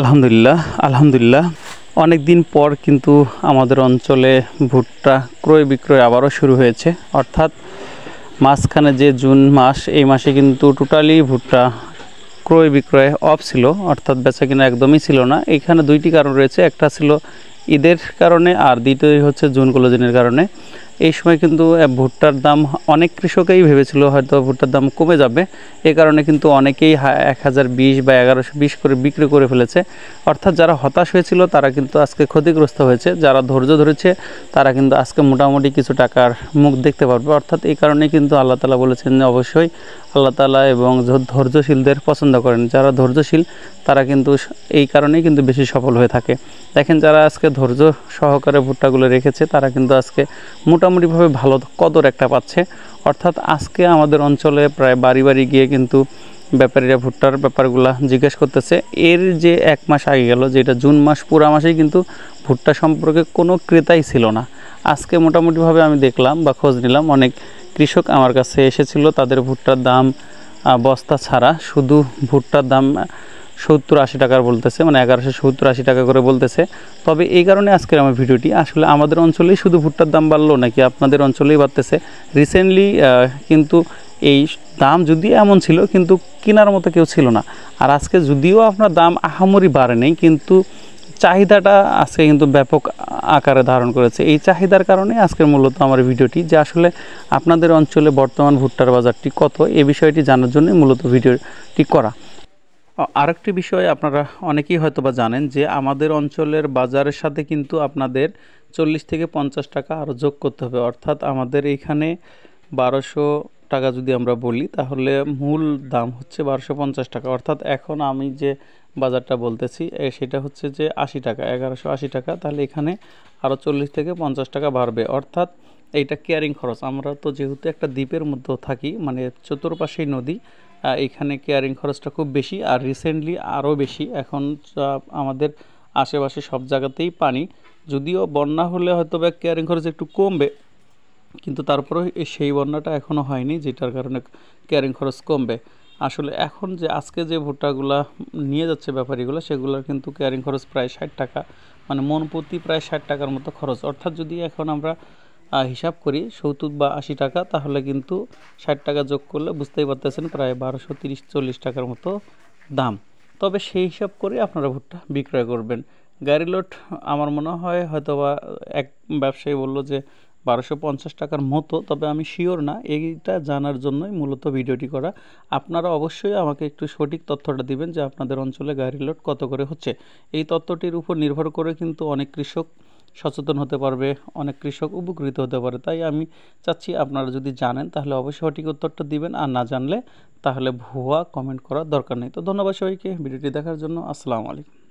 আলহামদুলিল্লাহ আলহামদুলিল্লাহ অনেক দিন পর কিন্তু আমাদের অঞ্চলে ভুট্টা ক্রয় বিক্রয় আবারও শুরু হয়েছে। অর্থাৎ মাঝখানে যে জুন মাস, এই মাসে কিন্তু টোটালি ভুট্টা ক্রয় বিক্রয় অফ ছিল, অর্থাৎ বেচাকেনা একদমই ছিল না। এখানে দুইটি কারণ রয়েছে, একটা ছিল ঈদের কারণে আর দ্বিতীয় হচ্ছে জুন ক্লোজিংয়ের কারণে। এই সময় কিন্তু ভুট্টার দাম অনেক কৃষকই ভেবেছিল হয়তো ভুট্টার দাম কমে যাবে, এই কারণে কিন্তু অনেকেই 1020 বা 1120 করে বিক্রি করে ফেলেছে। অর্থাৎ যারা হতাশ হয়েছিল তারা কিন্তু আজকে ক্ষতিগ্রস্ত হয়েছে, যারা ধৈর্য ধরেছে তারা কিন্তু আজকে মোটামুটি কিছু টাকার মুখ দেখতে পারবে। অর্থাৎ এই কারণে কিন্তু আল্লাহ তাআলা বলেছেন যে অবশ্যই আল্লাহ তাআলা এবং ধৈর্যশীলদের পছন্দ করেন। যারা ধৈর্যশীল তারা কিন্তু এই কারণেই কিন্তু বেশি সফল হয়ে থাকে। দেখেন, যারা আজকে ধৈর্য সহকারে ভুট্টাগুলো রেখেছে তারা কিন্তু আজকে মোটামুটিভাবে ভালো কদর একটা পাচ্ছে। অর্থাৎ আজকে আমাদের অঞ্চলে প্রায় বাড়ি বাড়ি গিয়ে কিন্তু ব্যাপারীরা ভুট্টার ব্যাপারগুলো জিজ্ঞেস করতেছে। এর যে এক মাস আগে গেল, যেটা জুন মাস, পুরা মাসেই কিন্তু ভুট্টা সম্পর্কে কোনো ক্রেতাই ছিল না। আজকে মোটামুটিভাবে আমি দেখলাম বা খোঁজ নিলাম, অনেক কৃষক আমার কাছে এসেছিল, তাদের ভুট্টার দাম বস্তা ছাড়া শুধু ভুট্টার দাম 70-80 টাকার বলতেছে, মানে 1170-80 টাকা করে বলতেছে। তবে এই কারণে আজকের আমার ভিডিওটি, আসলে আমাদের অঞ্চলেই শুধু ভুট্টার দাম বাড়লো নাকি আপনাদের অঞ্চলেই বাড়তেছে। রিসেন্টলি কিন্তু এই দাম যদিও এমন ছিল কিন্তু কেনার মতো কেউ ছিল না। আর আজকে যদিও আপনার দাম আহামরি বাড়ে নেই, কিন্তু চাহিদাটা আজকে কিন্তু ব্যাপক আকারে ধারণ করেছে। এই চাহিদার কারণে আজকের মূলত আমার ভিডিওটি, যে আসলে আপনাদের অঞ্চলে বর্তমান ভুট্টার বাজারটি কত, এই বিষয়টি জানার জন্য মূলত ভিডিওটি করা। আরেকটি বিষয় আপনারা অনেকেই হয়তো বা জানেন যে আমাদের অঞ্চলের বাজারের সাথে কিন্তু আপনাদের 40 থেকে 50 টাকা আরও যোগ করতে হবে। অর্থাৎ আমাদের এইখানে 1200 টাকা যদি আমরা বলি, তাহলে মূল দাম হচ্ছে 1250 টাকা। অর্থাৎ এখন আমি যে বাজারটা বলতেছি সেটা হচ্ছে যে 80 টাকা, 1180 টাকা। তাহলে এখানে আরও 40 থেকে 50 টাকা বাড়বে। অর্থাৎ এইটা কেয়ারিং খরচ। আমরা তো যেহেতু একটা দ্বীপের মধ্যে থাকি, মানে চতুর্পাশেই নদী, এখানে কেয়ারিং খরচটা খুব বেশি। আর রিসেন্টলি আরও বেশি, এখন আমাদের আশেপাশে সব জায়গাতেই পানি। যদিও বন্যা হলে হয়তো বা কেয়ারিং খরচ একটু কমবে, কিন্তু তারপরেও সেই বন্যাটা এখনও হয়নি, যেটার কারণে কেয়ারিং খরচ কমবে। আসলে এখন যে আজকে যে ভুট্টাগুলা নিয়ে যাচ্ছে ব্যাপারীগুলো, সেগুলোর কিন্তু কেয়ারিং খরচ প্রায় 60 টাকা, মানে মন প্রতি প্রায় 60 টাকার মতো খরচ। অর্থাৎ যদি এখন আমরা হিসাব করি 70 বা 80 টাকা, তাহলে কিন্তু 60 টাকা যোগ করলে বুঝতেই পারতেছেন প্রায় 1230-40 টাকার মতো দাম। তবে সেই হিসাব করে আপনারা ভুট্টা বিক্রয় করবেন। গাড়ি লোড আমার মনে হয় হয়তোবা এক ব্যবসায়ী বলল যে 1250 টাকার মতো, তবে আমি শিওর না। এইটা জানার জন্যই মূলত ভিডিওটি করা। আপনারা অবশ্যই আমাকে একটু সঠিক তথ্যটা দিবেন যে আপনাদের অঞ্চলে গাড়ি লোড কত করে হচ্ছে। এই তথ্যটির উপর নির্ভর করে কিন্তু অনেক কৃষক সচেতন হতে পারবে, অনেক কৃষক উপকৃত হতে পারে। তাই আমি চাচ্ছি আপনারা যদি জানেন তাহলে অবশ্যই সঠিক উত্তরটা দিবেন, আর না জানলে তাহলে ভুয়া কমেন্ট করার দরকার নেই। তো ধন্যবাদ সবাইকে ভিডিওটি দেখার জন্য। আসসালামু আলাইকুম।